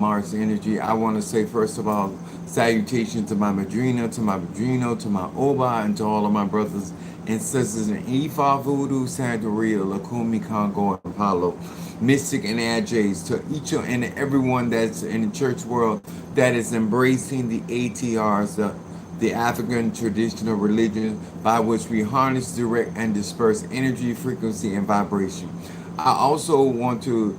Mars energy. I want to say first of all, salutation to my madrina, to my padrino, to my oba, and to all of my brothers and sisters in Ifa, Voodoo, Santeria, Lakumi, Congo, and Palo, Mystic, and Adjays, to each and everyone that's in the church world that is embracing the ATRs, the African traditional religion by which we harness, direct, and disperse energy, frequency, and vibration. I also want to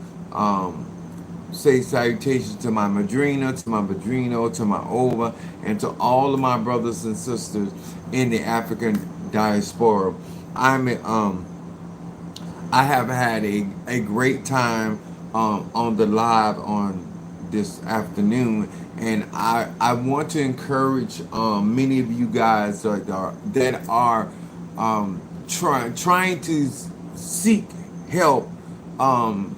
say salutations to my madrina, to my padrino, to my ova, and to all of my brothers and sisters in the African diaspora. I'm I have had a great time on the live on this afternoon, and I want to encourage many of you guys that are trying to seek help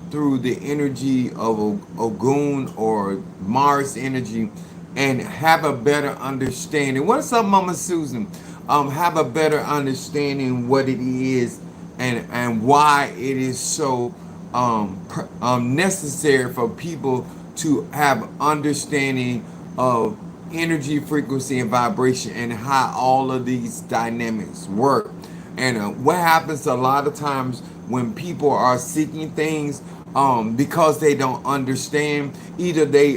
through the energy of Ogun or Mars energy, and have a better understanding. What's up, Mama Susan? Have a better understanding what it is and why it is so necessary for people to have understanding of energy, frequency, and vibration, and how all of these dynamics work. And what happens a lot of times when people are seeking things because they don't understand, either they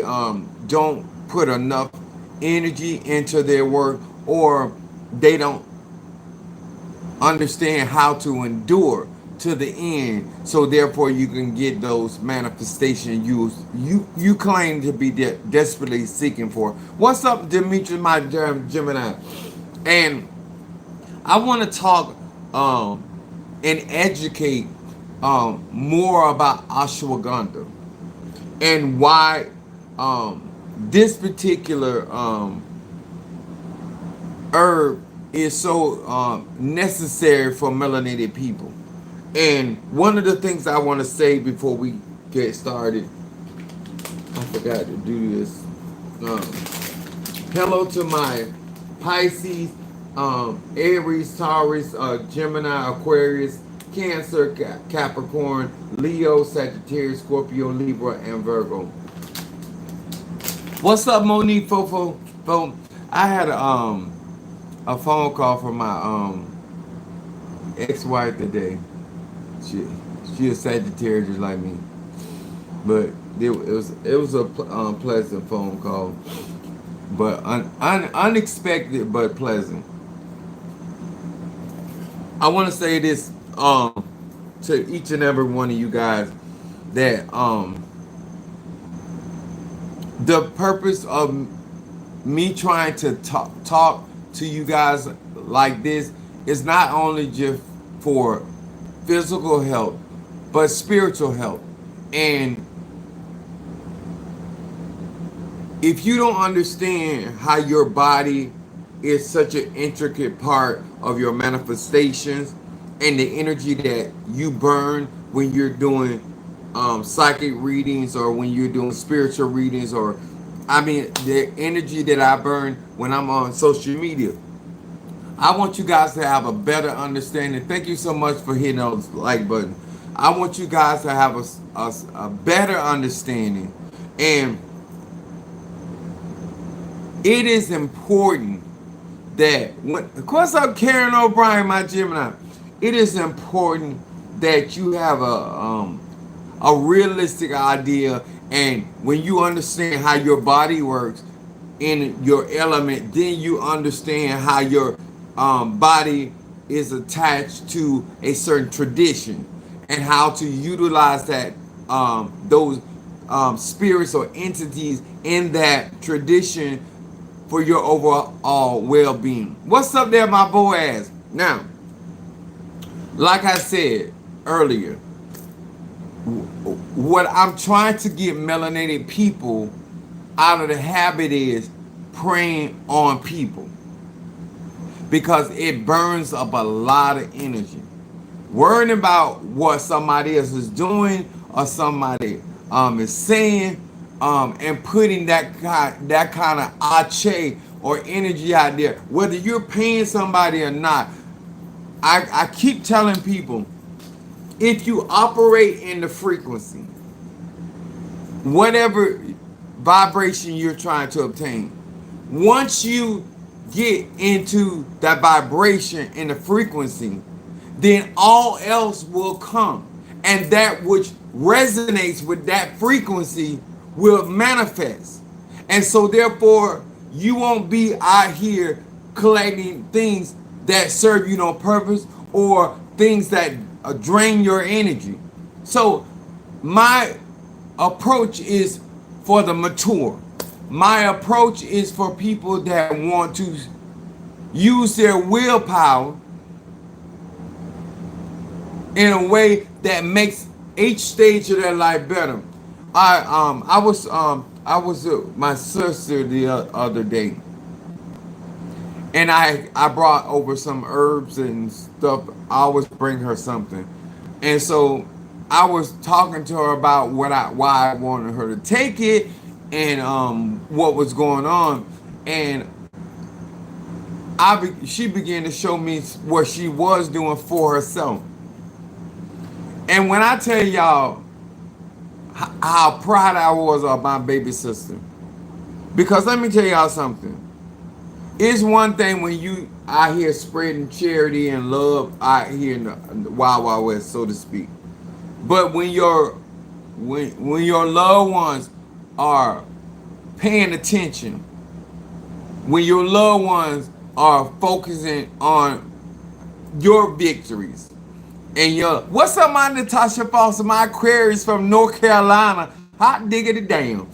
don't put enough energy into their work, or they don't understand how to endure to the end, so therefore you can get those manifestations you claim to be desperately seeking for. What's up, Demetrius, my Gemini? And I want to talk and educate more about ashwaganda and why this particular herb is so necessary for melanated people. And one of the things I want to say before we get started, I forgot to do this. Hello to my Pisces, Aries, Taurus, Gemini, Aquarius, Cancer, Capricorn, Leo, Sagittarius, Scorpio, Libra, and Virgo. What's up, Monique Fofo? I had a phone call from my ex-wife today. She she a Sagittarius just like me, but it was a pleasant phone call, but unexpected but pleasant. I want to say this to each and every one of you guys that the purpose of me trying to talk to you guys like this is not only just for physical health, but spiritual health. And if you don't understand how your body is such an intricate part of your manifestations and the energy that you burn when you're doing psychic readings, or when you're doing spiritual readings, or I mean the energy that I burn when I'm on social media, I want you guys to have a better understanding. Thank you so much for hitting on the like button. I want you guys to have a better understanding. And it is important that when, of course, I'm Karen O'Brien, my Gemini. It is important that you have a realistic idea, and when you understand how your body works in your element, then you understand how your body is attached to a certain tradition, and how to utilize that those spirits or entities in that tradition for your overall well-being. What's up there, my Boaz? Now, like I said earlier, what I'm trying to get melanated people out of the habit is preying on people, because it burns up a lot of energy. Worrying about what somebody else is doing or somebody is saying, and putting that kind of ache or energy out there, whether you're paying somebody or not. I keep telling people, if you operate in the frequency, whatever vibration you're trying to obtain. Once you get into that vibration and the frequency, then all else will come. And that which resonates with that frequency will manifest. And so therefore, you won't be out here collecting things that serve you no purpose or things that drain your energy. So my approach is for the mature. My approach is for people that want to use their willpower in a way that makes each stage of their life better. I was with my sister the other day, and I brought over some herbs and stuff. I always bring her something, and so I was talking to her about why I wanted her to take it and what was going on, and she began to show me what she was doing for herself. And when I tell y'all how proud I was of my baby sister, because let me tell y'all something. It's one thing when you out here spreading charity and love out here in the Wild Wild West, so to speak. But when your loved ones are paying attention, when your loved ones are focusing on your victories, and what's up, my Natasha Foster, my Aquarius from North Carolina, hot diggity damn,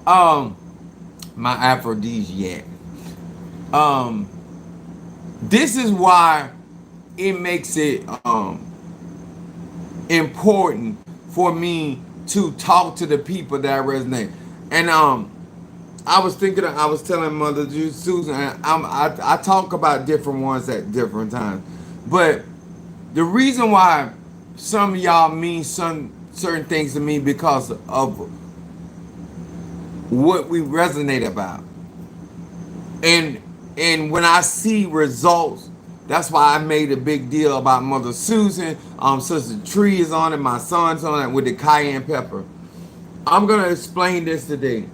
my aphrodisiac. This is why it makes it important for me to talk to the people that resonate. And I was telling Mother Susan, I talk about different ones at different times, but the reason why some of y'all mean some certain things to me because of what we resonate about, and when I see results, that's why I made a big deal about Mother Susan. Sister Tree is on it, my son's on it with the cayenne pepper. I'm gonna explain this today.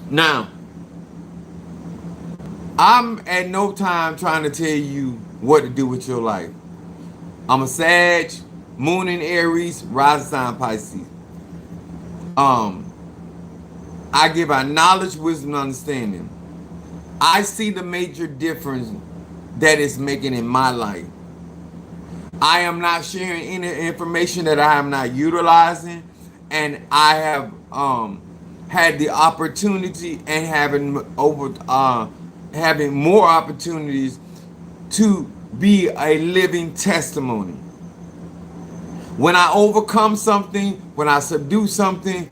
Now, I'm at no time trying to tell you what to do with your life. I'm a Sag, Moon in Aries, rising sign Pisces. I give out knowledge, wisdom, and understanding. I see the major difference that it's making in my life. I am not sharing any information that I am not utilizing, and I have had the opportunity and having more opportunities to be a living testimony. When I overcome something, when I subdue something,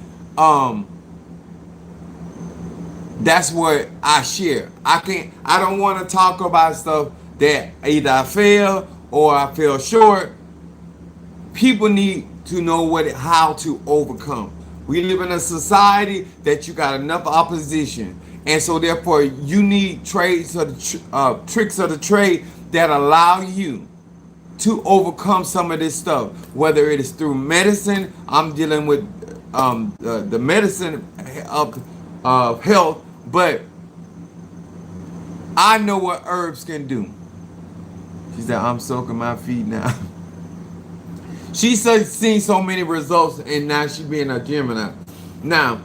that's what I share. I don't want to talk about stuff that either I fail or I fell short. People need to know how to overcome. We live in a society that you got enough opposition, and so therefore you need tricks of the trade that allow you to overcome some of this stuff. Whether it is through medicine, I'm dealing with the medicine of health, but I know what herbs can do. She said, I'm soaking my feet now. She's seen so many results, and now she's being a Gemini. Now,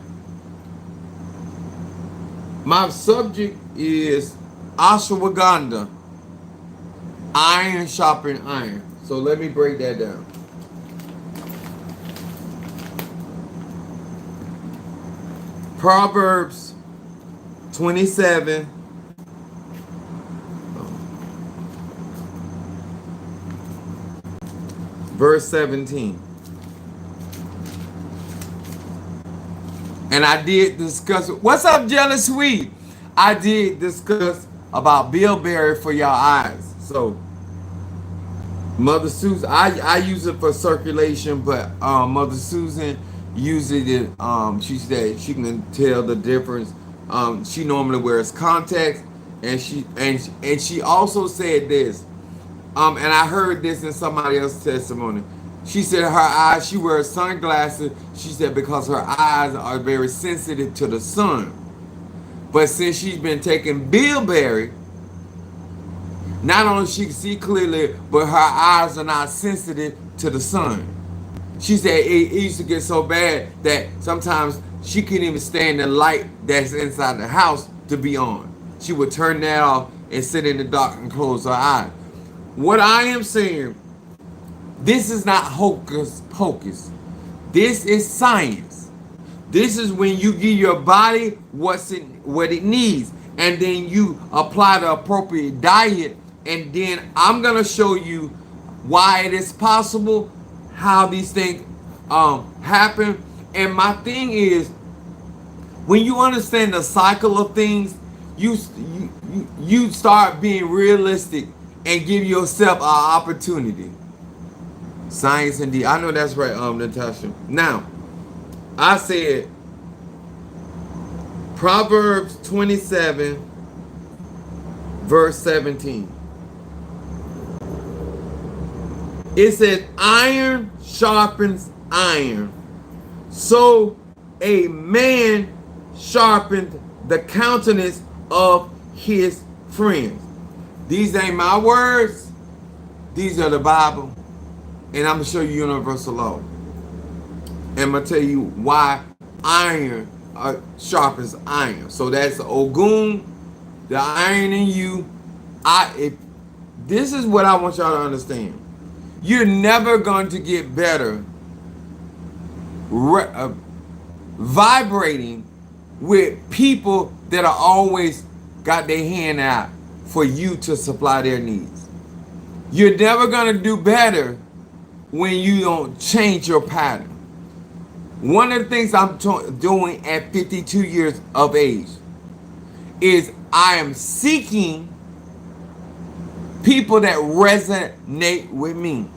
my subject is Ashwaganda. Iron sharpen iron. So let me break that down. Proverbs 27. Verse 17. And I did discuss, what's up, Jealous Sweet? I did discuss about bilberry for your eyes. So, Mother Susan, I use it for circulation, but Mother Susan uses it. She said she can tell the difference. She normally wears contacts, and she also said this. And I heard this in somebody else's testimony. She said her eyes, she wears sunglasses. She said because her eyes are very sensitive to the sun. But since she's been taking bilberry, not only she can see clearly, but her eyes are not sensitive to the sun. She said it used to get so bad that sometimes she couldn't even stand the light that's inside the house to be on. She would turn that off and sit in the dark and close her eyes. What I am saying, this is not hocus pocus. This is science. This is when you give your body what it needs, and then you apply the appropriate diet, and then I'm gonna show you why it is possible, how these things happen. And my thing is, when you understand the cycle of things, you start being realistic and give yourself an opportunity. Science indeed. I know that's right, Natasha. Now, I said Proverbs 27, verse 17. It says, iron sharpens iron, so a man sharpened the countenance of his friends. These ain't my words. These are the Bible. And I'm going to show you universal law. And I'm going to tell you why iron sharpens iron. So that's Ogun, the iron in you. This is what I want y'all to understand. You're never going to get better vibrating with people that are always got their hand out for you to supply their needs. You're never going to do better when you don't change your pattern. One of the things I'm doing at 52 years of age is I am seeking people that resonate with me.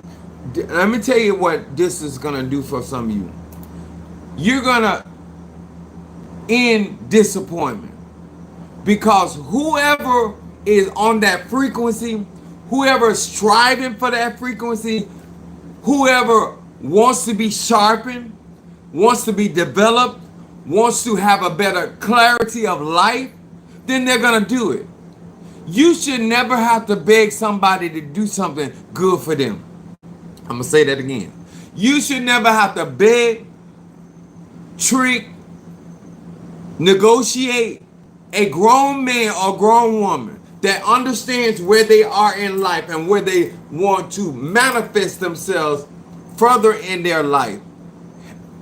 Let me tell you what this is going to do for some of you. You're going to end disappointment, because whoever is on that frequency, whoever is striving for that frequency, whoever wants to be sharpened, wants to be developed, wants to have a better clarity of life, then they're going to do it. You should never have to beg somebody to do something good for them. I'm going to say that again. You should never have to beg, trick, negotiate a grown man or grown woman that understands where they are in life and where they want to manifest themselves further in their life.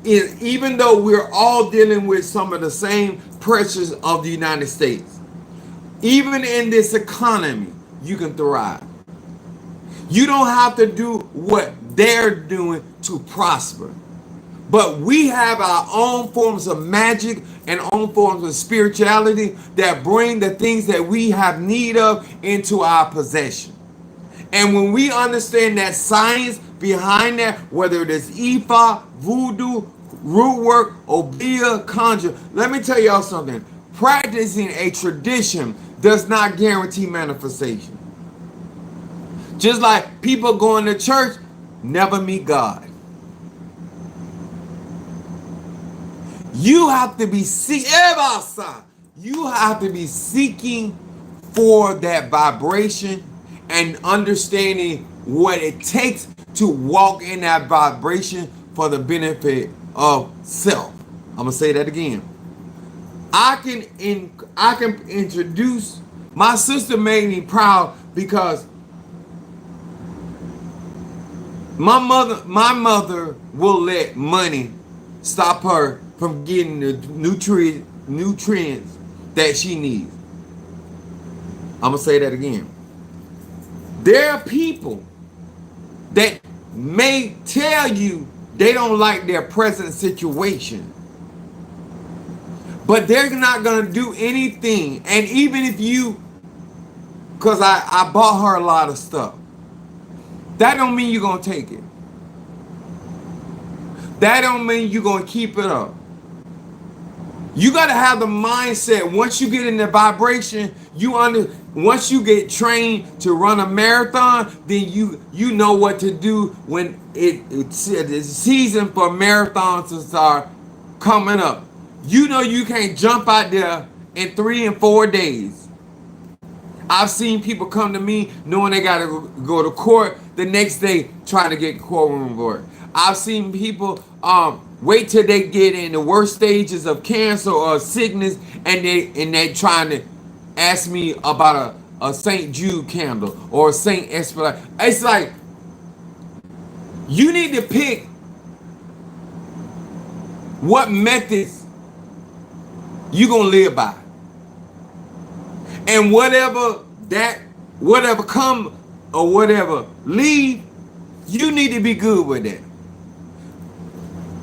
Even though we're all dealing with some of the same pressures of the United States, even in this economy, you can thrive. You don't have to do what they're doing to prosper. But we have our own forms of magic and own forms of spirituality that bring the things that we have need of into our possession. And when we understand that science behind that, whether it is Ifa, voodoo, root work, Obeah, conjure, let me tell y'all something. Practicing a tradition does not guarantee manifestation. Just like people going to church never meet God. You have to be seeking for that vibration and understanding what it takes to walk in that vibration for the benefit of self. I'm gonna say that again. I can introduce, my sister made me proud because my mother will let money stop her from getting the nutrients that she needs. I'm gonna say that again. There are people that may tell you they don't like their present situation, but they're not gonna do anything. And even if you, because I bought her a lot of stuff, that don't mean you're gonna take it. That don't mean you're gonna keep it up. You got to have the mindset. Once you get in the vibration, once you get trained to run a marathon, then you know what to do when it's the season for marathons to start coming up. You know you can't jump out there in 3 and 4 days. I've seen people come to me knowing they got to go to court the next day trying to get courtroom work. I've seen people wait till they get in the worst stages of cancer or sickness, and they trying to ask me about a St. Jude candle or a St. Esplanade. It's like you need to pick what methods you gonna live by, and whatever come or whatever leave, you need to be good with that.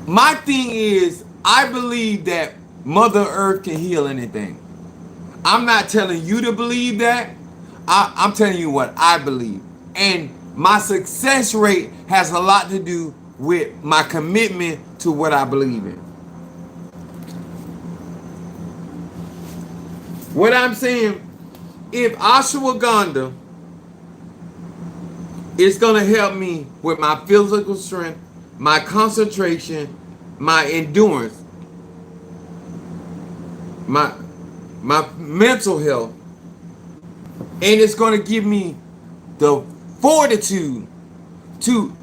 My thing is, I believe that Mother Earth can heal anything. I'm not telling you to believe that. I'm telling you what I believe. And my success rate has a lot to do with my commitment to what I believe in. What I'm saying, if ashwagandha is going to help me with my physical strength, my concentration, my endurance, my mental health, and it's going to give me the fortitude to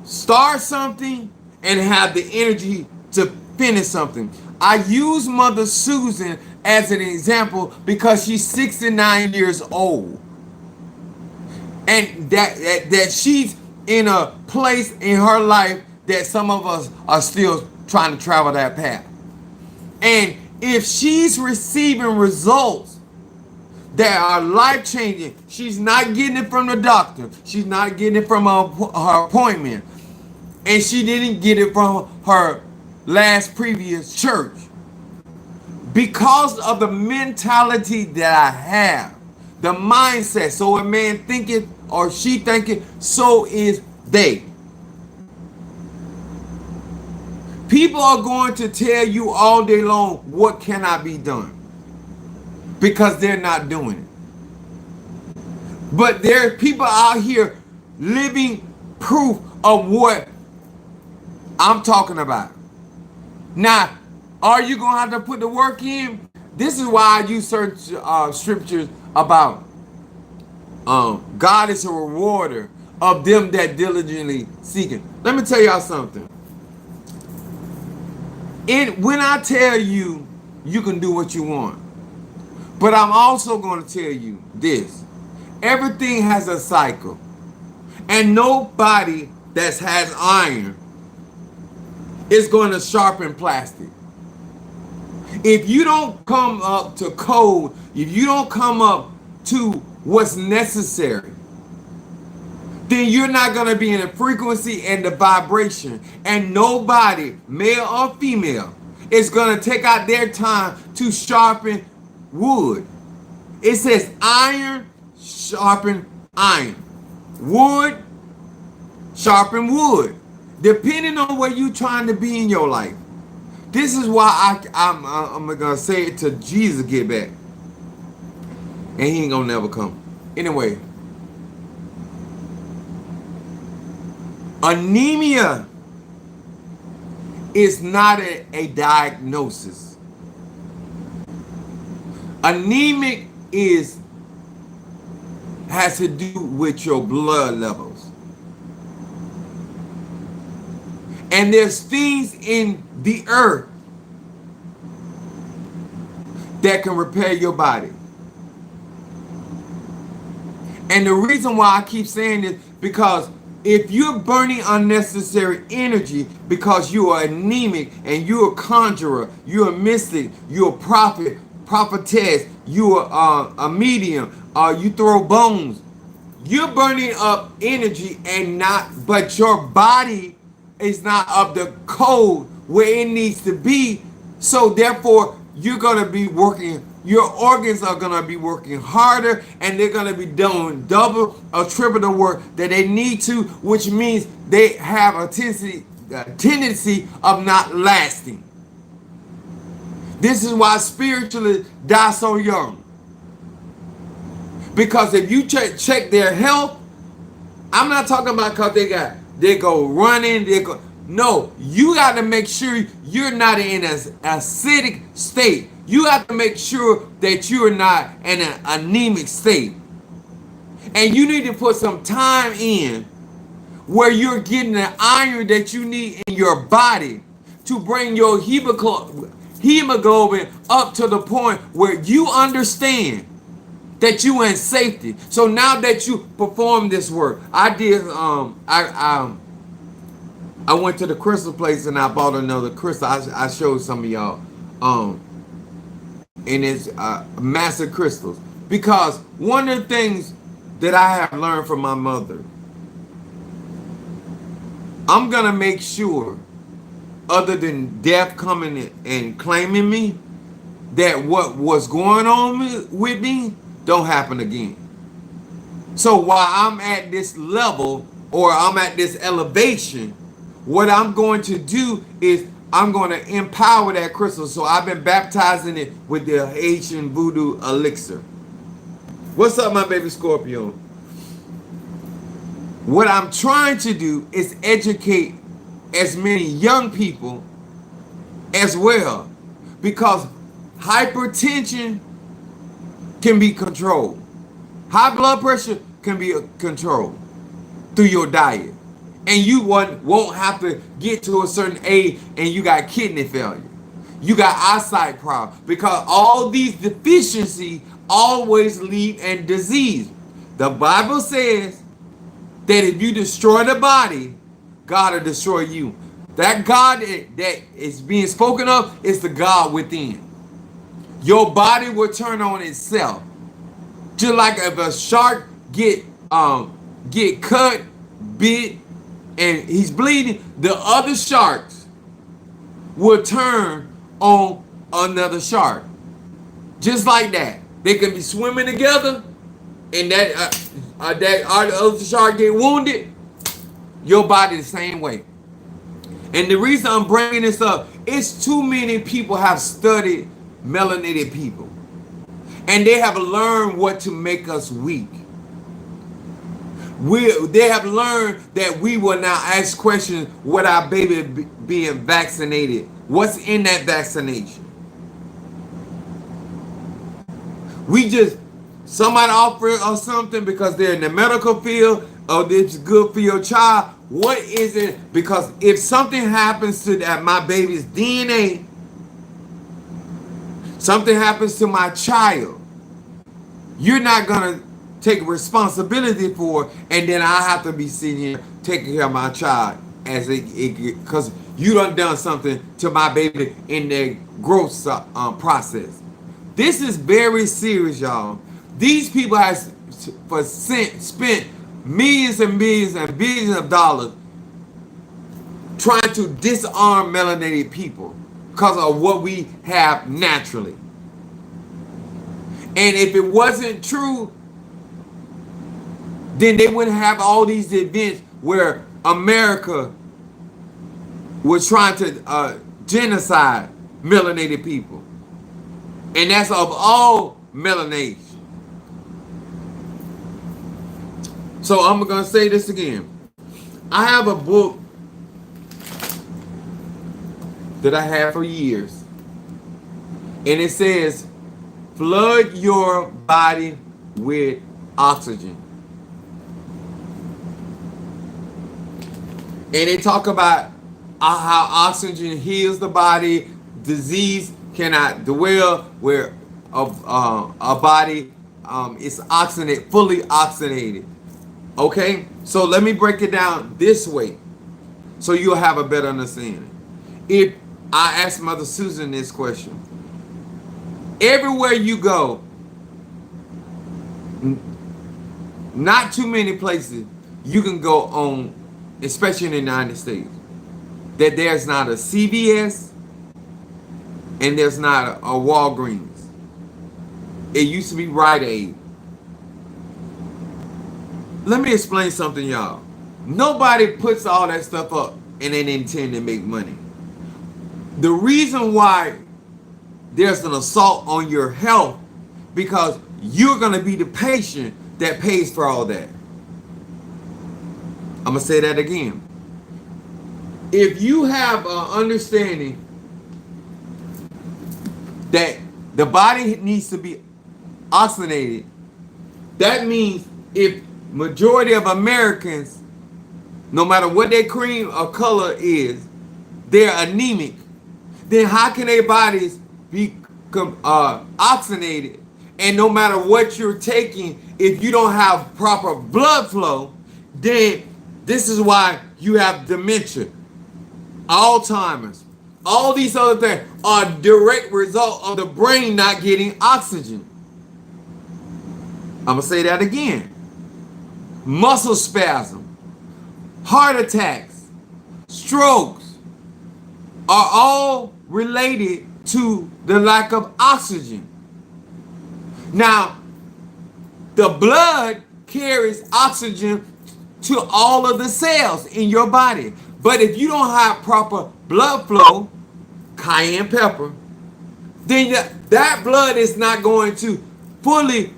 start something and have the energy to finish something. I use Mother Susan as an example because she's 69 years old, and that she's in a place in her life that some of us are still trying to travel that path. And if she's receiving results that are life-changing, she's not getting it from the doctor, she's not getting it from her appointment, and she didn't get it from her previous church. Because of the mentality that I have, the mindset, so a man thinketh or she thinketh, so is they. People are going to tell you all day long what cannot be done because they're not doing it. But there are people out here living proof of what I'm talking about. Now, are you going to have to put the work in? This is why I use certain scriptures about God is a rewarder of them that diligently seek Him. Let me tell y'all something. When I tell you, you can do what you want. But I'm also going to tell you this. Everything has a cycle. And nobody that has iron is going to sharpen plastic. If you don't come up to code, if you don't come up to what's necessary, then you're not going to be in the frequency and the vibration. And nobody, male or female, is going to take out their time to sharpen wood. It says iron sharpen iron. Wood sharpen wood. Depending on where you're trying to be in your life. This is why I'm going to say it till Jesus get back. And he ain't going to never come. Anyway. Anemia is not a diagnosis. Anemic has to do with your blood levels. And there's things in the earth that can repair your body. And the reason why I keep saying this, because if you're burning unnecessary energy because you are anemic and you're a conjurer, you're a mystic, you're a prophet, prophetess, you're a medium, you throw bones, you're burning up energy but your body is not up the code where it needs to be. So therefore, you're going to be working, your organs are going to be working harder, and they're going to be doing double or triple the work that they need to, which means they have a tendency of not lasting. This is why spiritually die so young. Because if you check their health, I'm not talking about because they go running, no, you got to make sure you're not in an acidic state. You have to make sure that you're not in an anemic state. And you need to put some time in where you're getting the iron that you need in your body to bring your hemoglobin up to the point where you understand that you in safety. So now that you perform this work, I went to the crystal place and I bought another crystal. I showed some of y'all, and it's massive crystals, because one of the things that I have learned from my mother, I'm gonna make sure, other than death coming and claiming me, that what was going on with me don't happen again. So while I'm at this level, or I'm at this elevation, what I'm going to do is I'm going to empower that crystal. So I've been baptizing it with the Haitian voodoo elixir. What's up, my baby Scorpio? What I'm trying to do is educate as many young people as well, because hypertension can be controlled. High blood pressure can be controlled through your diet. And you won't have to get to a certain age and you got kidney failure. You got eyesight problems, because all these deficiencies always lead in disease. The Bible says that if you destroy the body, God will destroy you. That God that is being spoken of is the God within. Your body will turn on itself. Just like if a shark get cut, bit, and he's bleeding, the other sharks will turn on another shark. Just like that. They can be swimming together, and that other shark get wounded, your body the same way. And the reason I'm bringing this up is too many people have studied melanated people, and they have learned what to make us weak. They have learned that we will now ask questions what our baby being vaccinated. What's in that vaccination? Somebody offer us something because they're in the medical field, or it's good for your child. What is it? Because if something happens to my baby's DNA, something happens to my child, you're not going to take responsibility for it, and then I have to be sitting here taking care of my child as because you done something to my baby in their growth process. This is very serious, y'all. These people have spent millions and millions and billions of dollars trying to disarm melanated people because of what we have naturally. And if it wasn't true, then they wouldn't have all these events where America was trying to genocide melanated people. And that's of all melanation. So I'm going to say this again. I have a book that I had for years. And it says, flood your body with oxygen. And they talk about how oxygen heals the body. Disease cannot dwell where a body is fully oxygenated. Okay? So let me break it down this way so you'll have a better understanding. If I ask Mother Susan this question, everywhere you go, not too many places you can go on, especially in the United States, that there's not a CVS and there's not a Walgreens. It used to be Rite Aid. Let me explain something, y'all. Nobody puts all that stuff up and they intend to make money. The reason why there's an assault on your health because you're going to be the patient that pays for all that. I'm going to say that again. If you have an understanding that the body needs to be oxygenated, that means if majority of Americans, no matter what their cream or color is, they're anemic, then how can their bodies be oxygenated? And no matter what you're taking, if you don't have proper blood flow, then this is why you have dementia, Alzheimer's, all these other things are a direct result of the brain not getting oxygen. I'm going to say that again. Muscle spasm, heart attacks, strokes are all related to the lack of oxygen. Now, the blood carries oxygen to all of the cells in your body. But if you don't have proper blood flow, cayenne pepper, then that blood is not going to fully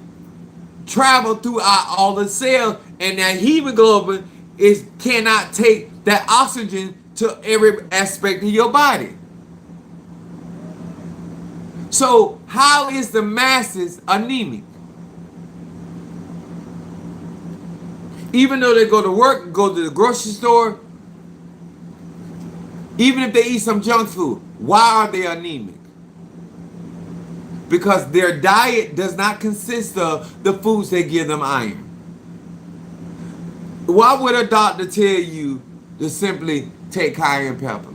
travel throughout all the cells, and that hemoglobin cannot take that oxygen to every aspect of your body. So how is the masses anemic? Even though they go to work, go to the grocery store, even if they eat some junk food, why are they anemic? Because their diet does not consist of the foods that give them iron. Why would a doctor tell you to simply take cayenne pepper?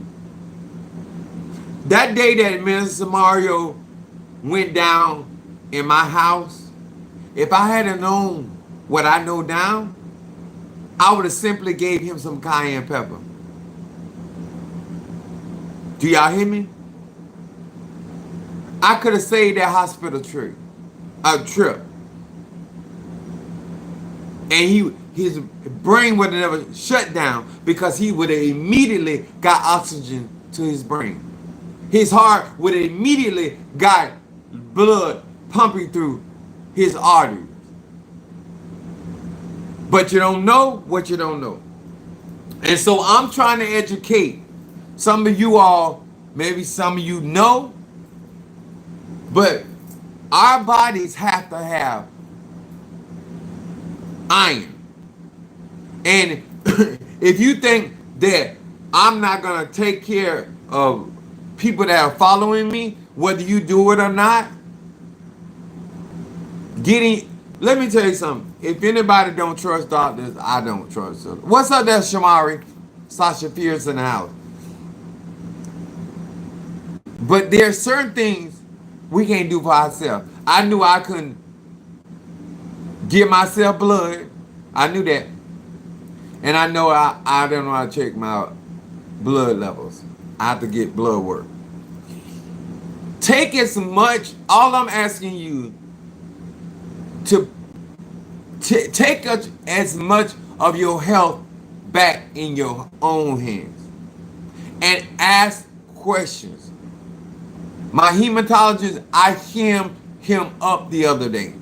That day that Minister Mario went down in my house, if I had known what I know now, I would have simply gave him some cayenne pepper. Do y'all hear me? I could have saved that hospital trip. And his brain would have never shut down because he would have immediately got oxygen to his brain. His heart would have immediately got blood pumping through his arteries. But you don't know what you don't know. And so I'm trying to educate some of you all, maybe some of you know, but our bodies have to have iron. And if you think that I'm not going to take care of people that are following me, whether you do it or not, let me tell you something. If anybody don't trust doctors, I don't trust them. What's up there, Shamari? Sasha Fierce in the house. But there are certain things we can't do for ourselves. I knew I couldn't give myself blood. I knew that. And I know I don't know how to check my blood levels. I have to get blood work. Take as much, all I'm asking you to take as much of your health back in your own hands and ask questions. My hematologist, I hemmed him up the other day.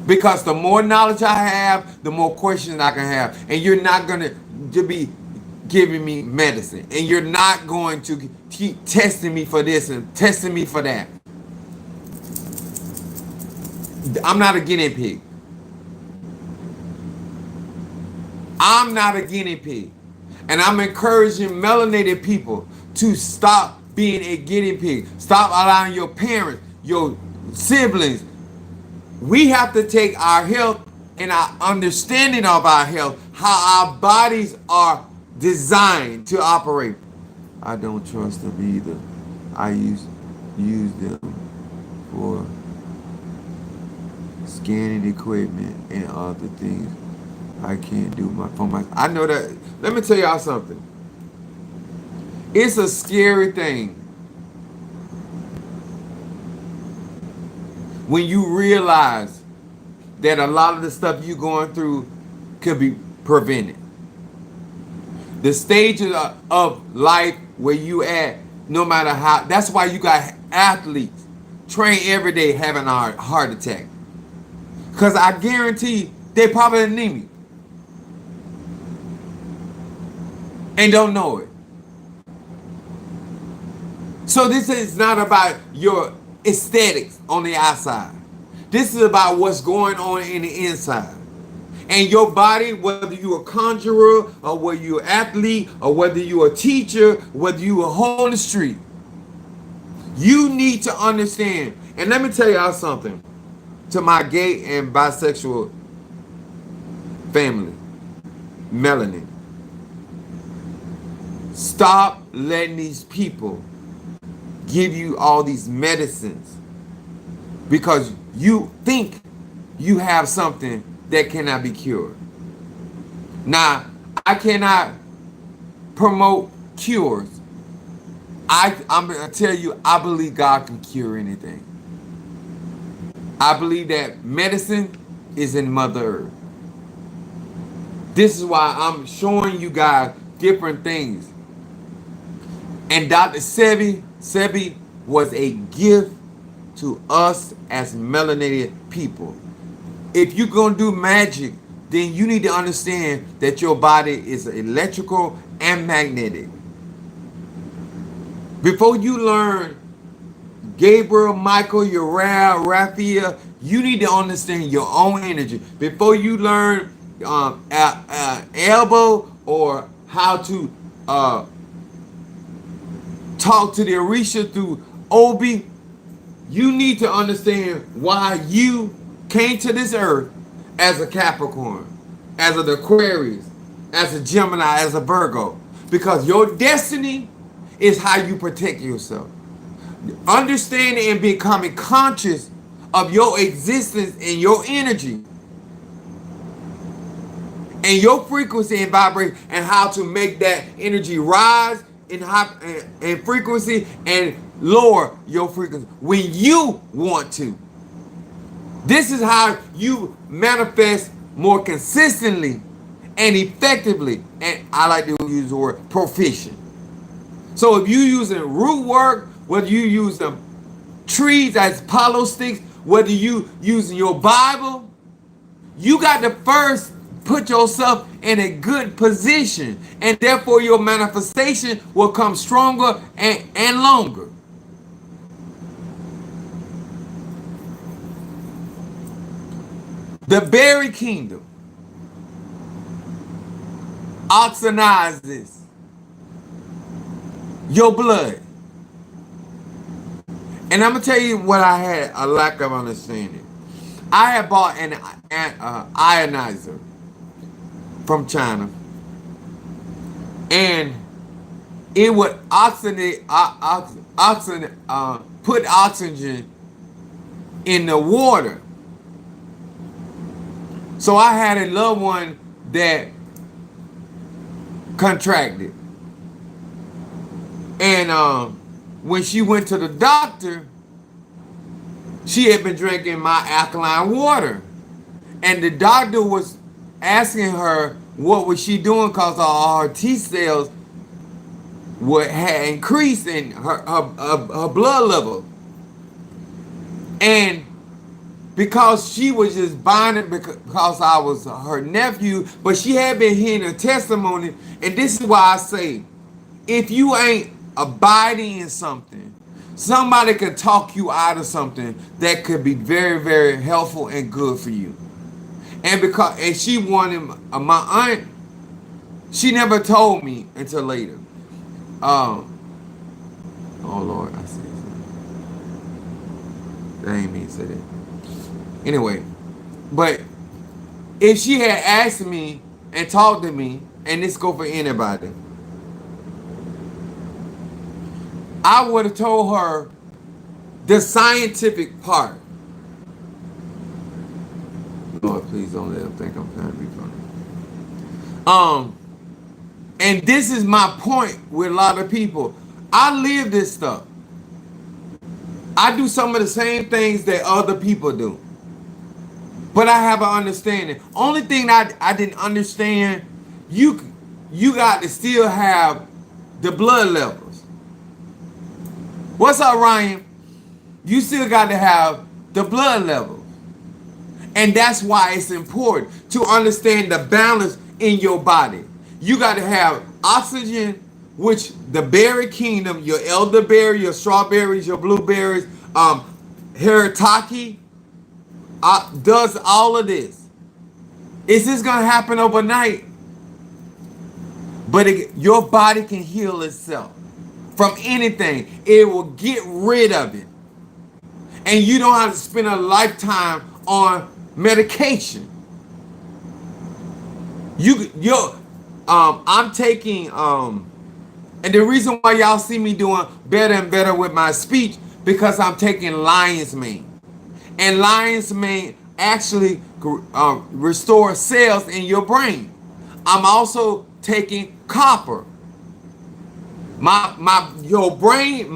Because the more knowledge I have, the more questions I can have. And you're not going to be giving me medicine. And you're not going to keep testing me for this and testing me for that. I'm not a guinea pig. I'm not a guinea pig. And I'm encouraging melanated people to stop being a guinea pig. Stop allowing your parents, your siblings. We have to take our health and our understanding of our health, how our bodies are designed to operate. I don't trust them either. I use them for scanning equipment and other things. I can't do for my. I know that. Let me tell y'all something. It's a scary thing when you realize that a lot of the stuff you're going through could be prevented. The stages of life where you at, no matter how, that's why you got athletes train every day having a heart attack. Because I guarantee they probably anemic and don't know it. So this is not about your aesthetics on the outside. This is about what's going on in the inside. And your body, whether you're a conjurer or whether you're an athlete or whether you're a teacher, whether you're a hole in the street, you need to understand. And let me tell y'all something. To my gay and bisexual family, melanin, stop letting these people give you all these medicines because you think you have something that cannot be cured. Now, I cannot promote cures. I'm going to tell you, I believe God can cure anything. I believe that medicine is in Mother Earth. This is why I'm showing you guys different things. And Dr. Sebi was a gift to us as melanated people. If you're going to do magic, then you need to understand that your body is electrical and magnetic. Before you learn Gabriel, Michael, Uriah, Raphael, you need to understand your own energy. Before you learn elbow or how to talk to the Orisha through Obi, you need to understand why you came to this earth as a Capricorn, as an Aquarius, as a Gemini, as a Virgo. Because your destiny is how you protect yourself. Understanding and becoming conscious of your existence and your energy and your frequency and vibration and how to make that energy rise in frequency and lower your frequency when you want to. This is how you manifest more consistently and effectively, and I like to use the word proficient. So if you're using root work, whether you use the trees as hollow sticks, whether you using your Bible, you got to first put yourself in a good position, and therefore your manifestation will come stronger and longer. The berry kingdom oxidizes your blood. And I'm going to tell you what I had a lack of understanding. I had bought an ionizer from China, and it would put oxygen in the water. So I had a loved one that contracted. And when she went to the doctor, she had been drinking my alkaline water. And the doctor was asking her what was she doing because all her T cells had increased in her blood level. And because she was just buying it because I was her nephew, but she had been hearing a testimony. And this is why I say, if you ain't abiding in something, somebody can talk you out of something that could be very, very helpful and good for you. And she wanted my aunt, she never told me until later. Oh Lord, I said something. That ain't me say that. Anyway, but if she had asked me and talked to me, and this go for anybody, I would have told her the scientific part. Lord, please don't let them think I'm trying to be funny. And this is my point with a lot of people. I live this stuff. I do some of the same things that other people do. But I have an understanding. Only thing I didn't understand, you got to still have the blood levels. What's up, Ryan? You still got to have the blood level. And that's why it's important to understand the balance in your body. You got to have oxygen, which the berry kingdom, your elderberry, your strawberries, your blueberries, Haritaki, does all of this. Is this going to happen overnight? But your body can heal itself from anything. It will get rid of it. And you don't have to spend a lifetime on medication. I'm taking, and the reason why y'all see me doing better and better with my speech, because I'm taking lion's mane. And lion's mane actually restores cells in your brain. I'm also taking copper. My brain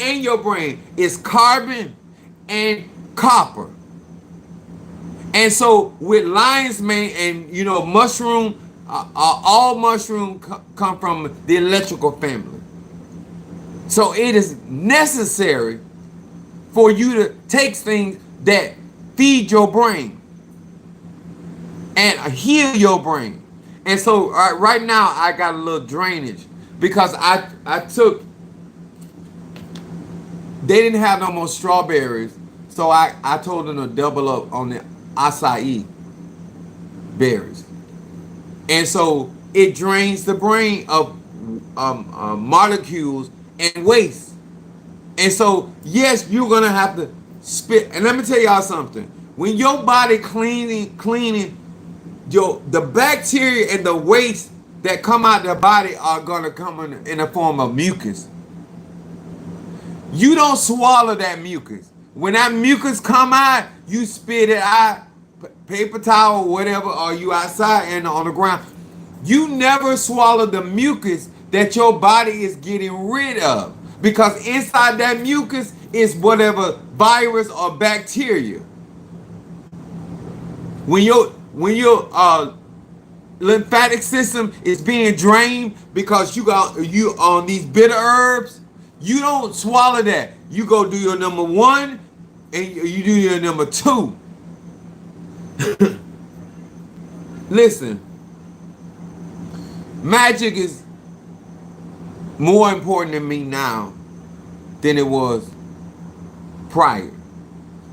and your brain is carbon and copper. And so with lion's mane and mushroom, all mushroom come from the electrical family. So it is necessary for you to take things that feed your brain and heal your brain. And so right now I got a little drainage because they didn't have no more strawberries, so I told them to double up on the acai berries. And so it drains the brain of molecules and waste. And so, yes, you're going to have to spit. And let me tell y'all something. When your body cleaning the bacteria and the waste that come out the body are going to come in the form of mucus. You don't swallow that mucus. When that mucus come out, you spit it out, paper towel, whatever, or you outside and on the ground. You never swallow the mucus that your body is getting rid of. Because inside that mucus is whatever virus or bacteria. When your lymphatic system is being drained because you on these bitter herbs, you don't swallow that. You go do your number 1 and you do your number 2. Listen, magic is more important to me now than it was prior,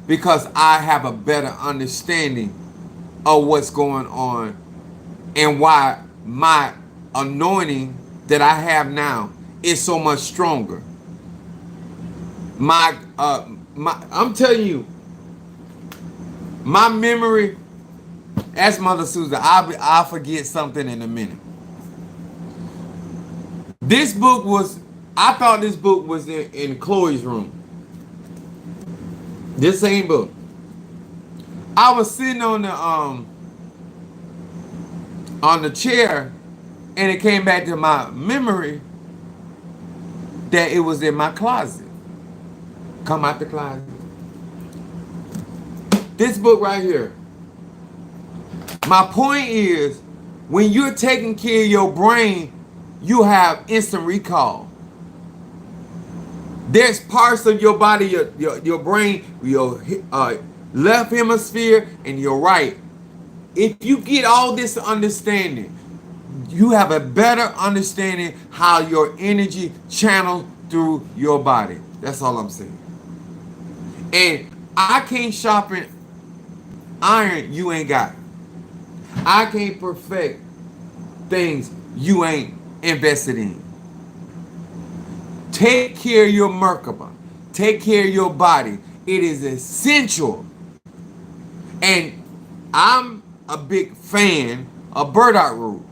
because I have a better understanding of what's going on and why my anointing that I have now is so much stronger. I'm telling you, my memory, as Mother Susan, I'll forget something in a minute. I thought this book was in Chloe's room. This same book. I was sitting on the chair, and it came back to my memory that it was in my closet. Come out the closet. This book right here. My point is, when you're taking care of your brain, you have instant recall. There's parts of your body, your brain, your left hemisphere and your right. If you get all this understanding, you have a better understanding how your energy channels through your body. That's all I'm saying. And I can't sharpen iron you ain't got. I can't perfect things you ain't invested in. Take care of your Merkaba. Take care of your body. It is essential. And I'm a big fan of burdock root.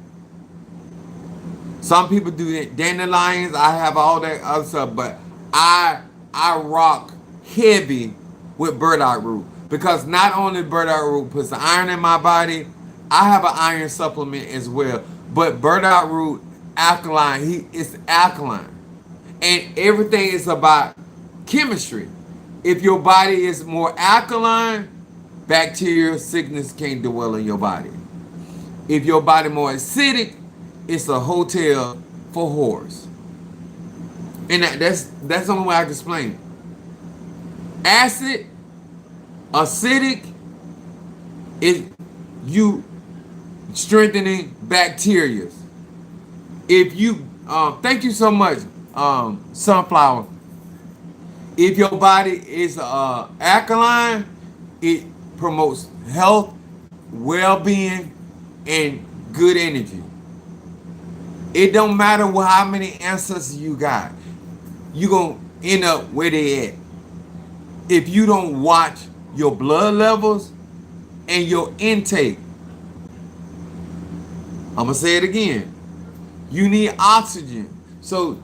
Some people do dandelions. I have all that other stuff, but I rock heavy with burdock root, because not only burdock root puts the iron in my body, I have an iron supplement as well. But burdock root alkaline, it's alkaline. And everything is about chemistry. If your body is more alkaline, bacteria, sickness can't dwell in your body. If your body more acidic, it's a hotel for whores. And that's the only way I can explain it. Acid, acidic, is you strengthening bacteria. If you, thank you so much, Sunflower. If your body is alkaline, it promotes health, well-being, and good energy. It don't matter how many ancestors you got. You gonna end up where they at. If you don't watch your blood levels and your intake. I'm gonna say it again. You need oxygen. So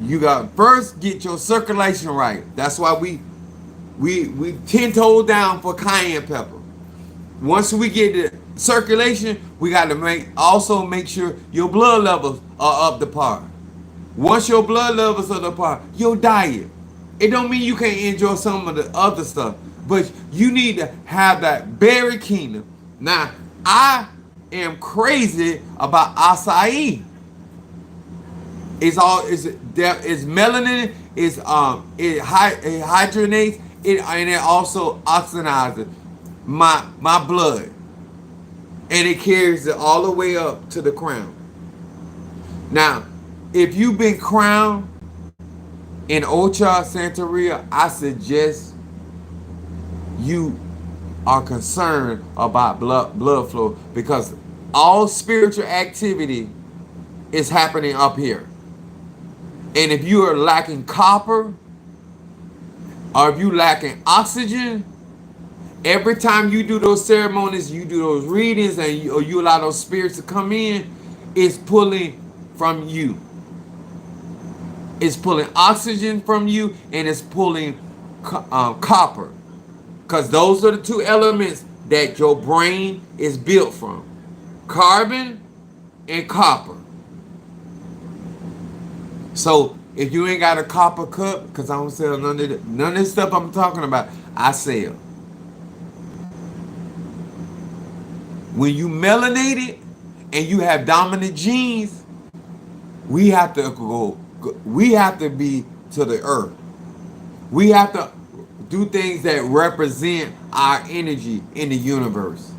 you got first get your circulation right. That's why we 10 toes down for cayenne pepper. Once we get the circulation, we got to make sure your blood levels are up to par. Once your blood levels are up to par, your diet. It don't mean you can't enjoy some of the other stuff, but you need to have that berry kingdom. Now, I am crazy about acai. It's melanin. It hydrogenates it, and it also oxidizes my blood, and it carries it all the way up to the crown. Now, if you've been crowned in Ocha Santeria, I suggest you are concerned about blood flow, because all spiritual activity is happening up here. And if you are lacking copper, or if you lacking oxygen, every time you do those ceremonies, you do those readings, and you allow those spirits to come in, it's pulling from you. It's pulling oxygen from you, and it's pulling copper. Because those are the two elements that your brain is built from. Carbon and copper. So if you ain't got a copper cup, because I don't sell none of this stuff I'm talking about, I sell. When you melanated and you have dominant genes, we have to be to the earth. We have to do things that represent our energy in the universe.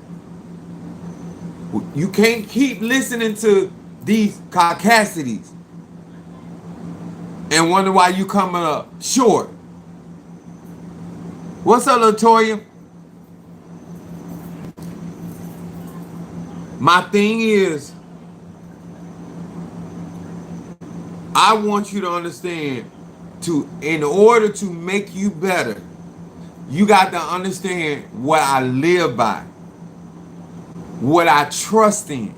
You can't keep listening to these caucasities and wonder why you coming up short. What's up, Latoya? My thing is, I want you to understand, in order to make you better, you got to understand what I live by, what I trust in.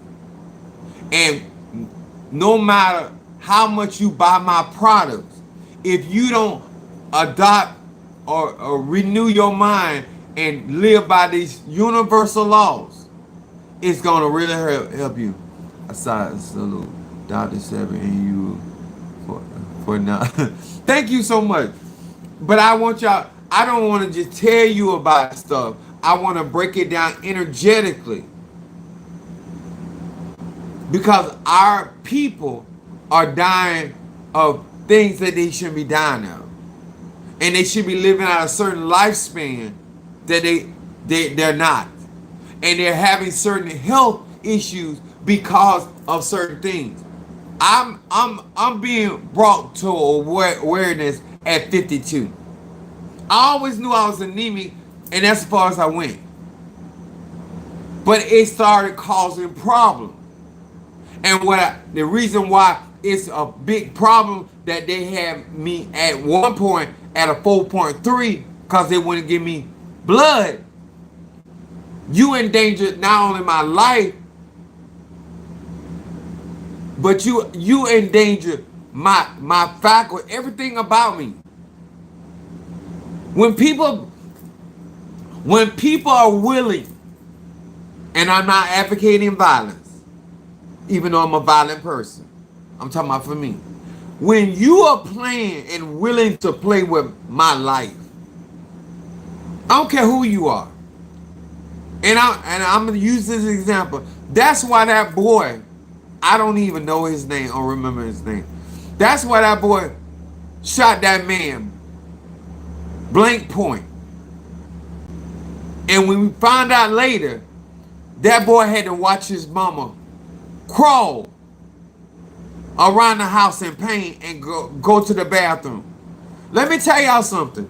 And no matter how much you buy my products, if you don't adopt or renew your mind and live by these universal laws, it's going to really help you. Aside, salute, Dr. Seven, and you for now. Thank you so much. But I want y'all, I don't want to just tell you about stuff. I want to break it down energetically. Because our people are dying of things that they shouldn't be dying of. And they should be living out a certain lifespan that they're not. And they're having certain health issues because of certain things. I'm being brought to awareness at 52. I always knew I was anemic, and that's as far as I went. But it started causing problems. And the reason why it's a big problem that they had me at one point at a 4.3 because they wouldn't give me blood. You endangered not only my life, but you endanger my faculty, everything about me. When people are willing, and I'm not advocating violence, even though I'm a violent person, I'm talking about for me. When you are playing and willing to play with my life, I don't care who you are. And I'm gonna use this example. That's why that boy, I don't even know his name or remember his name. That's why that boy shot that man Blank point. And when we found out later, that boy had to watch his mama crawl around the house in pain and go to the bathroom. Let me tell y'all something.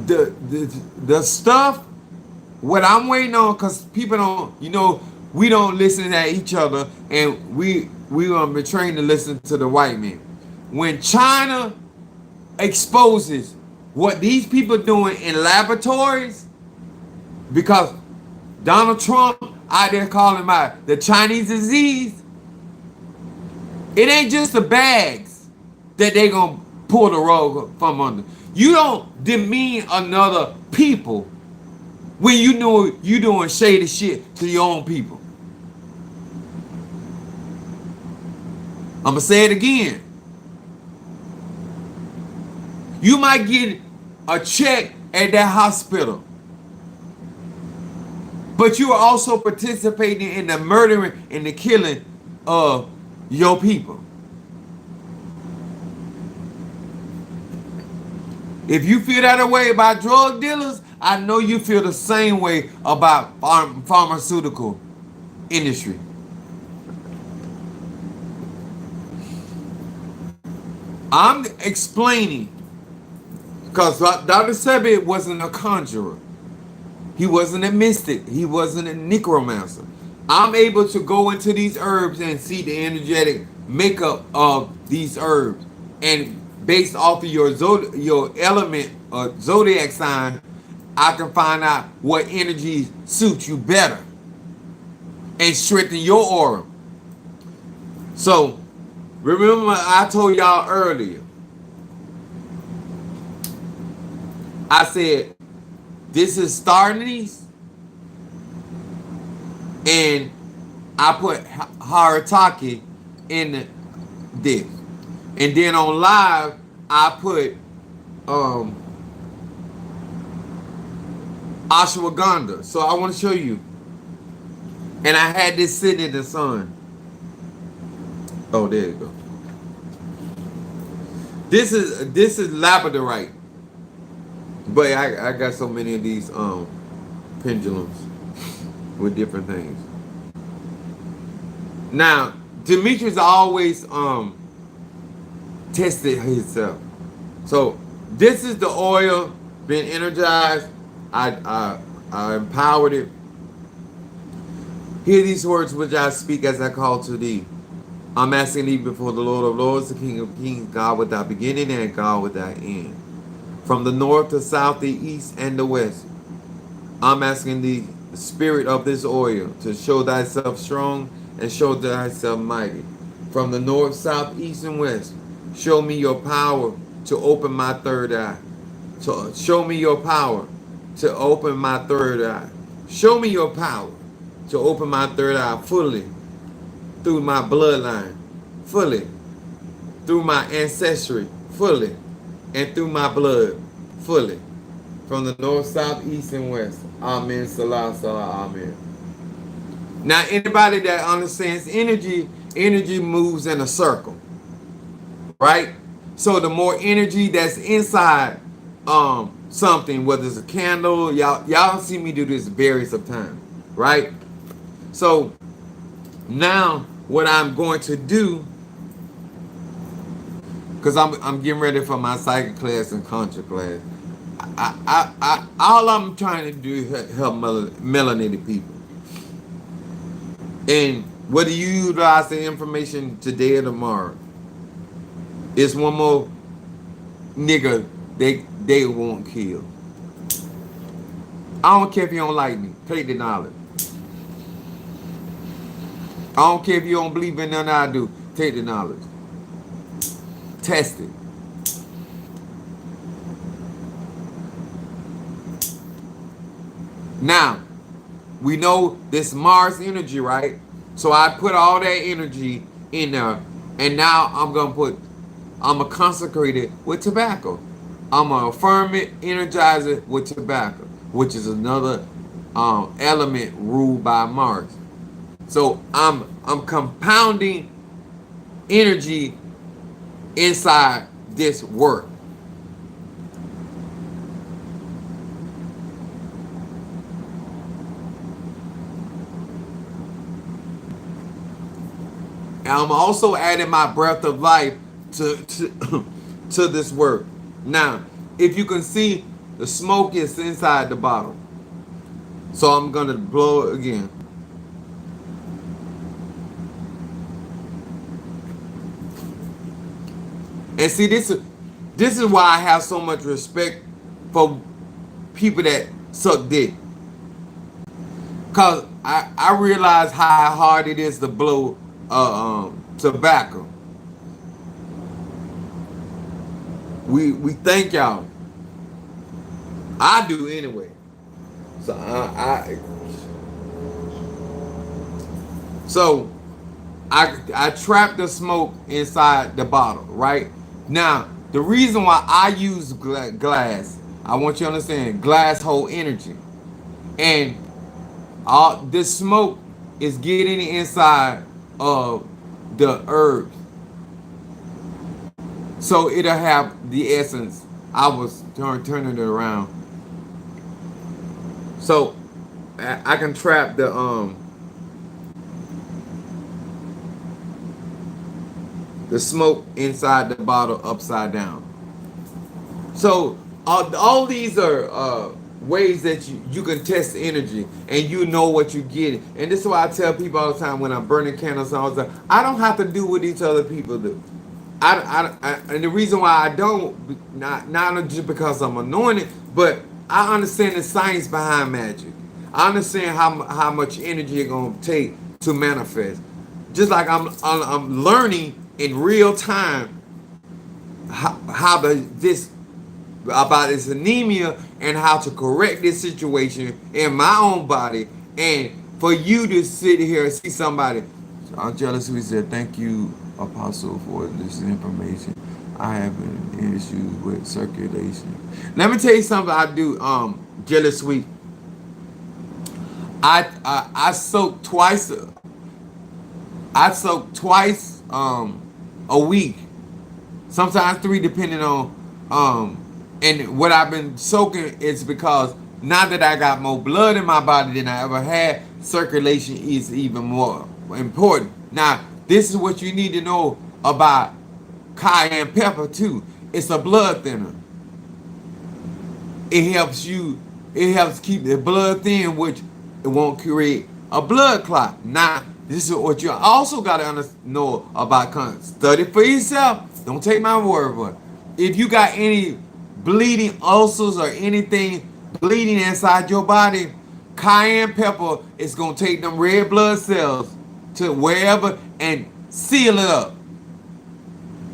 The stuff, what I'm waiting on, because people don't, we don't listen at each other, and we been trained to listen to the white man. When China exposes what these people doing in laboratories, because Donald Trump out there calling about the Chinese disease, it ain't just the bags that they gonna pull the rug from under. You don't demean another people when you know you doing shady shit to your own people. I'ma say it again. You might get a check at that hospital, but you are also participating in the murdering and the killing of your people. If you feel that way about drug dealers, I know you feel the same way about pharmaceutical industry. I'm explaining because Dr. Sebi wasn't a conjurer. He wasn't a mystic. He wasn't a necromancer. I'm able to go into these herbs and see the energetic makeup of these herbs. And based off of your element or zodiac sign, I can find out what energies suit you better and strengthen your aura. So, remember I told y'all earlier, I said, this is Starnies, and I put Harataki in this. And then on live, I put Ashwaganda. So I want to show you. And I had this sitting in the sun. Oh, there you go. This is labradorite. But I got so many of these pendulums with different things. Now, Demetrius always tested himself. So this is the oil, been energized. I empowered it. Hear these words which I speak as I call to thee. I'm asking thee before the Lord of Lords, the King of Kings, God without beginning and God without end. From the north, the south, the east, and the west, I'm asking the spirit of this oil to show thyself strong and show thyself mighty. From the north, south, east, and west, show me your power to open my third eye. So show me your power to open my third eye. Show me your power to open my third eye fully through my bloodline, fully through my ancestry, fully, and through my blood, fully. From the north, south, east, and west. Amen. Salah, salah, amen. Now, anybody that understands energy moves in a circle, right? So the more energy that's inside something, whether it's a candle, y'all see me do this various of times, right? So now what I'm going to do, because I'm getting ready for my psychic class and contra class. All I'm trying to do is help melanated people. And whether you utilize the information today or tomorrow, it's one more nigga they won't kill. I don't care if you don't like me. Take the knowledge. I don't care if you don't believe in nothing I do. Take the knowledge. Test it. Now, we know this Mars energy, right? So I put all that energy in there, and now I'm gonna consecrate it with tobacco. I'm gonna affirm it, energize it with tobacco, which is another element ruled by Mars. So I'm compounding energy inside this work. And I'm also adding my breath of life to to this work. Now, if you can see, the smoke is inside the bottle. So I'm gonna blow it again. And see, this is why I have so much respect for people that suck dick. Cause I realize how hard it is to blow tobacco. We thank y'all. I do anyway. So so I trap the smoke inside the bottle, right? Now, the reason why I use glass, I want you to understand, glass hold energy. And all this smoke is getting inside of the herbs. So it'll have the essence. I was turning it around. So I can trap the smoke inside the bottle upside down. So all these are ways that you can test energy and you know what you get. And this is why I tell people all the time when I'm burning candles all the time, I don't have to do what these other people do. And the reason why I don't, not just because I'm anointed, but I understand the science behind magic. I understand how much energy it's gonna take to manifest. Just like I'm learning in real time how this about this anemia and how to correct this situation in my own body. And for you to sit here and see somebody, Aunt Jealous, we said, thank you, Apostle, for this information. I have an issue with circulation. Let me tell you something I do, Jealous Sweet. I soak twice. I soak twice a week, sometimes 3, depending on and what I've been soaking is because now that I got more blood in my body than I ever had, circulation is even more important. Now, this is what you need to know about cayenne pepper too. It's a blood thinner. It helps you. It helps keep the blood thin, which it won't create a blood clot. Now, this is what you also got to know about cayenne. Study for yourself. Don't take my word for it. If you got any bleeding ulcers or anything bleeding inside your body, cayenne pepper is going to take them red blood cells to wherever and seal it up.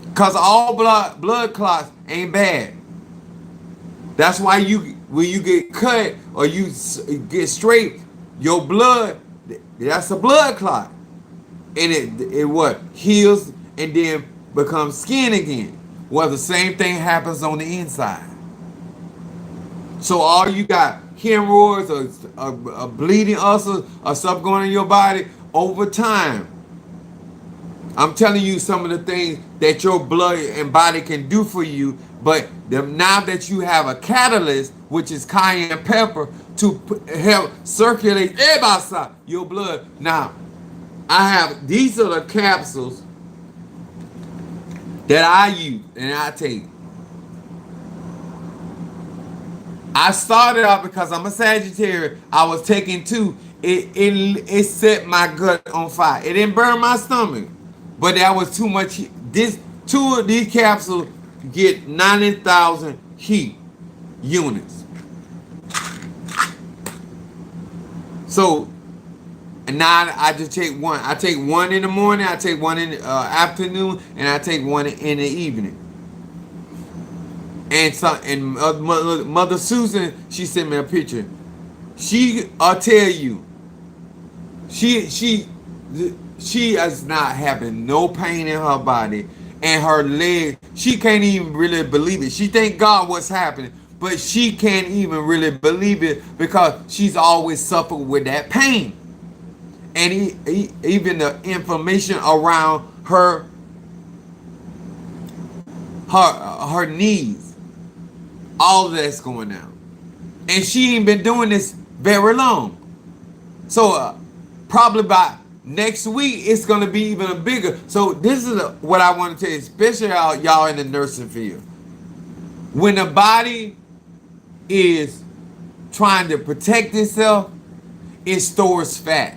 Because all blood clots ain't bad. That's why when you get cut or you get straight, your blood, that's a blood clot. And it what? Heals and then becomes skin again. Well, the same thing happens on the inside. So all you got hemorrhoids or a bleeding ulcer or stuff going in your body over time. I'm telling you some of the things that your blood and body can do for you. But now that you have a catalyst, which is cayenne pepper, to help circulate your blood. Now, these are the capsules that I use and I take. I started out because I'm a Sagittarius. I was taking 2. It set my gut on fire. It didn't burn my stomach, but that was too much. This 2 of these capsules get 90,000 heat units. So now I just take one. I take one in the morning. I take one in the afternoon, and I take one in the evening. And Mother Susan, she sent me a picture. I'll tell you, she is not having no pain in her body and her leg. She can't even really believe it. She thank God what's happening, but she can't even really believe it because she's always suffered with that pain. And even the inflammation around her her knees. All of that's going down. And she ain't been doing this very long. So probably by next week, it's going to be even a bigger. So this is what I want to tell you, especially y'all in the nursing field. When the body is trying to protect itself, it stores fat.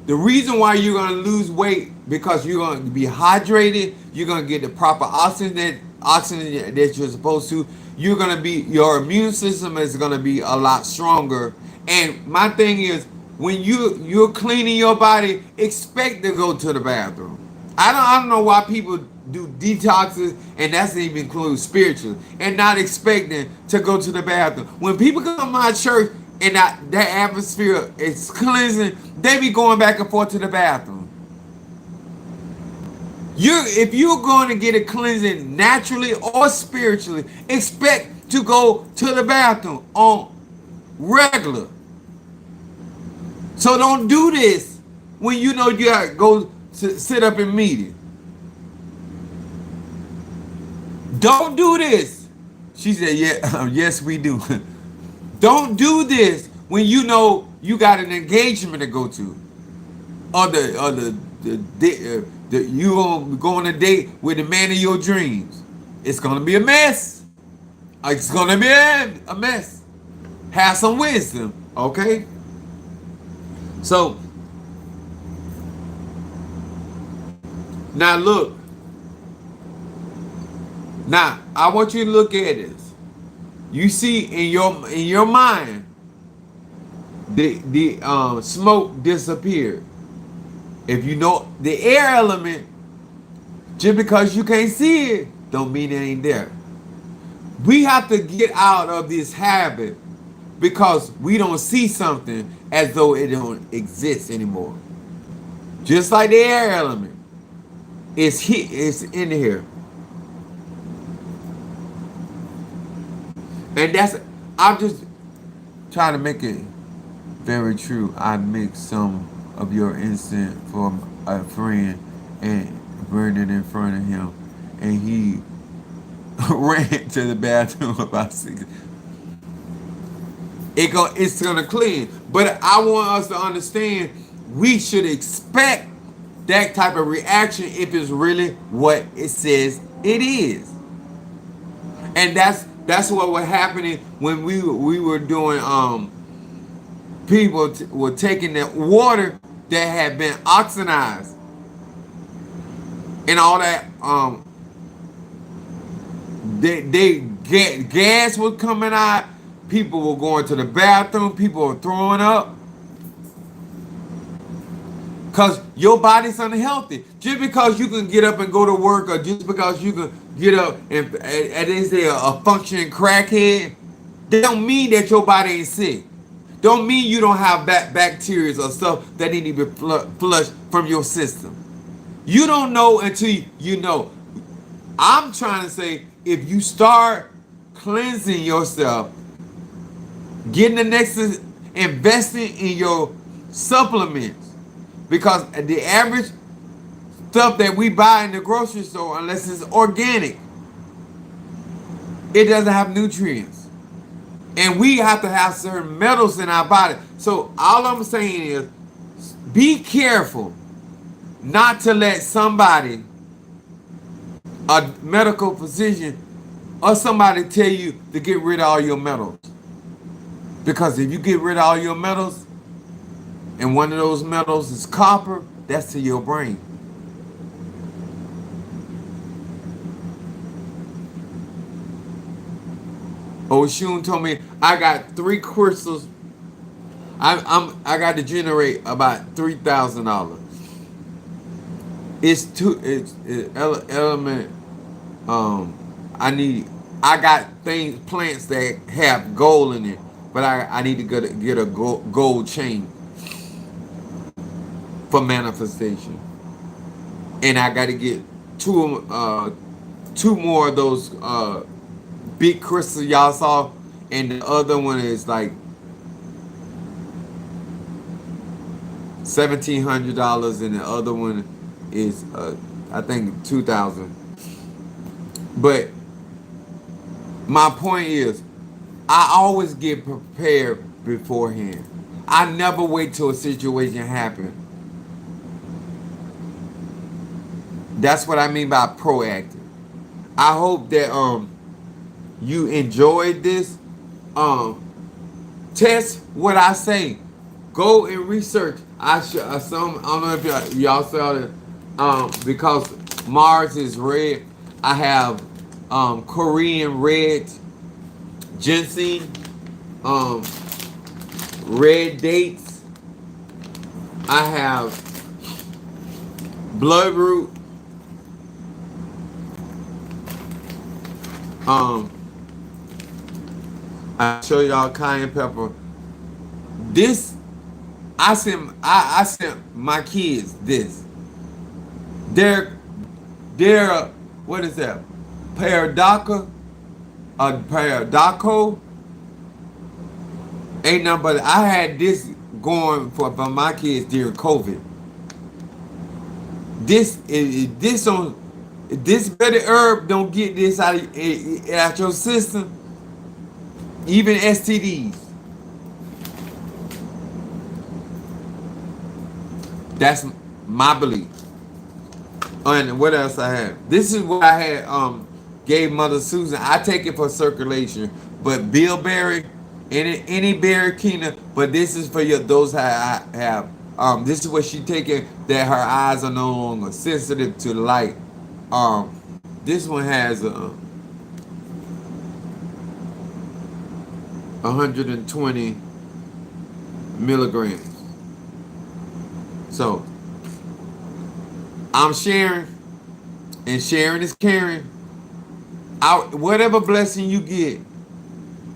The reason why you're going to lose weight because you're going to be hydrated, you're going to get the proper oxygen that you're supposed to. You're going to be, your immune system is going to be a lot stronger. And my thing is, when you're cleaning your body, expect to go to the bathroom. I don't know why people do detoxes, and that's even include spiritual, and not expecting to go to the bathroom. When people come to my church and that atmosphere is cleansing, they be going back and forth to the bathroom. If you're going to get a cleansing naturally or spiritually, expect to go to the bathroom on regular. So don't do this when you know you got to go to sit up in meeting. Don't do this. She said, yeah, yes, we do. Don't do this when you know you got an engagement to go to. Or you gonna go on a date with the man of your dreams. It's gonna be a mess. It's gonna be a mess. Have some wisdom, okay? So now look. Now I want you to look at this. You see in your mind, the smoke disappeared. If you know the air element, just because you can't see it, don't mean it ain't there. We have to get out of this habit because we don't see something as though it don't exist anymore. Just like the air element, it's in here, and I'm just trying to make it very true. I mixed some of your incense for a friend and burned it in front of him, and he ran to the bathroom about 6. It's gonna clean, but I want us to understand we should expect that type of reaction if it's really what it says it is, and that's what was happening when we were doing. People were taking that water that had been oxidized and all that. Gas was coming out. People were going to the bathroom. People were throwing up. Because your body's unhealthy. Just because you can get up and go to work, or just because you can get up and they say a functioning crackhead, that don't mean that your body ain't sick. Don't mean you don't have bacteria or stuff that need to be flushed from your system. You don't know until you know. I'm trying to say, if you start cleansing yourself, getting the next, investing in your supplements, because the average stuff that we buy in the grocery store, unless it's organic, it doesn't have nutrients. And we have to have certain metals in our body. So all I'm saying is, be careful not to let somebody, a medical physician, or somebody tell you to get rid of all your metals. Because if you get rid of all your metals, and one of those metals is copper, that's to your brain. Oshun told me I got 3 crystals. I got to generate about $3,000. It's element. I got plants that have gold in it, but I need to get a gold chain for manifestation, and I got to get two more of those big crystals y'all saw, and the other one is like $1,700, and the other one is I think $2,000. But my point is, I always get prepared beforehand. I never wait till a situation happens. That's what I mean by proactive. I hope that you enjoyed this. Um, Test what I say. Go and research. I don't know if y'all saw it. Because Mars is red. I have Korean red ginseng, um, red dates. I have bloodroot. Um, I show y'all cayenne pepper. This I sent my kids this. They're they're what is that? Paradoca, Paradoco. Ain't nothing but I had this going for my kids during COVID. This on this better herb don't get this out your system. Even STDs. That's my belief. And what else I had? This is what I had gave Mother Susan. I take it for circulation, but bilberry, any berry quinoa. But this is for those I have. This is what she taking that her eyes are no longer sensitive to light. This one has 120 milligrams. So I'm sharing, and sharing is caring. Whatever blessing you get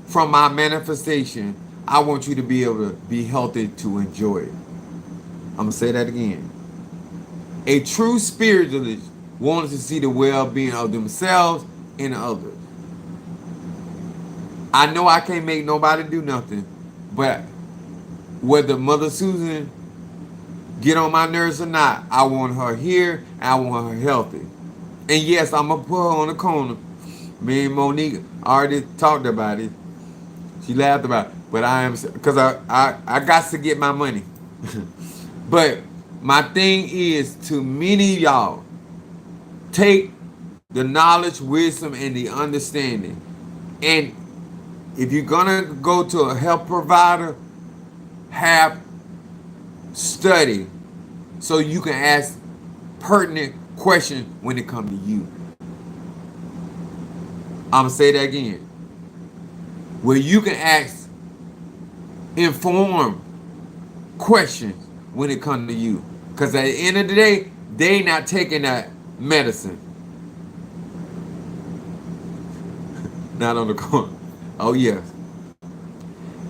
from my manifestation, I want you to be able to be healthy to enjoy it. I'm going to say that again. A true spiritualist wants to see the well-being of themselves and others. I know I can't make nobody do nothing, but whether Mother Susan get on my nerves or not, I want her here, and I want her healthy. And yes, I'm going to put her on the corner. Me and Monique already talked about it. She laughed about it. But I am, because I got to get my money. But my thing is, to many of y'all, take the knowledge, wisdom, and the understanding. And if you're going to go to a health provider, have study so you can ask pertinent questions when it comes to you. I'm going to say that again. Where you can ask informed questions when it comes to you. Because at the end of the day, they not taking that medicine. Not on the corner. Oh, yes.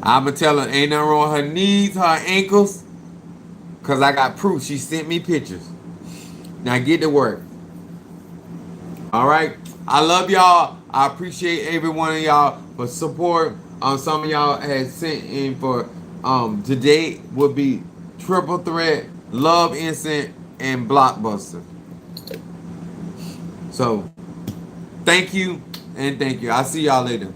I'm going to tell her ain't nothing wrong with her knees, her ankles. Because I got proof. She sent me pictures. Now get to work. All right. I love y'all. I appreciate every one of y'all for support. Some of y'all had sent in for today would be Triple Threat, Love Instant, and Blockbuster. So thank you and thank you. I'll see y'all later.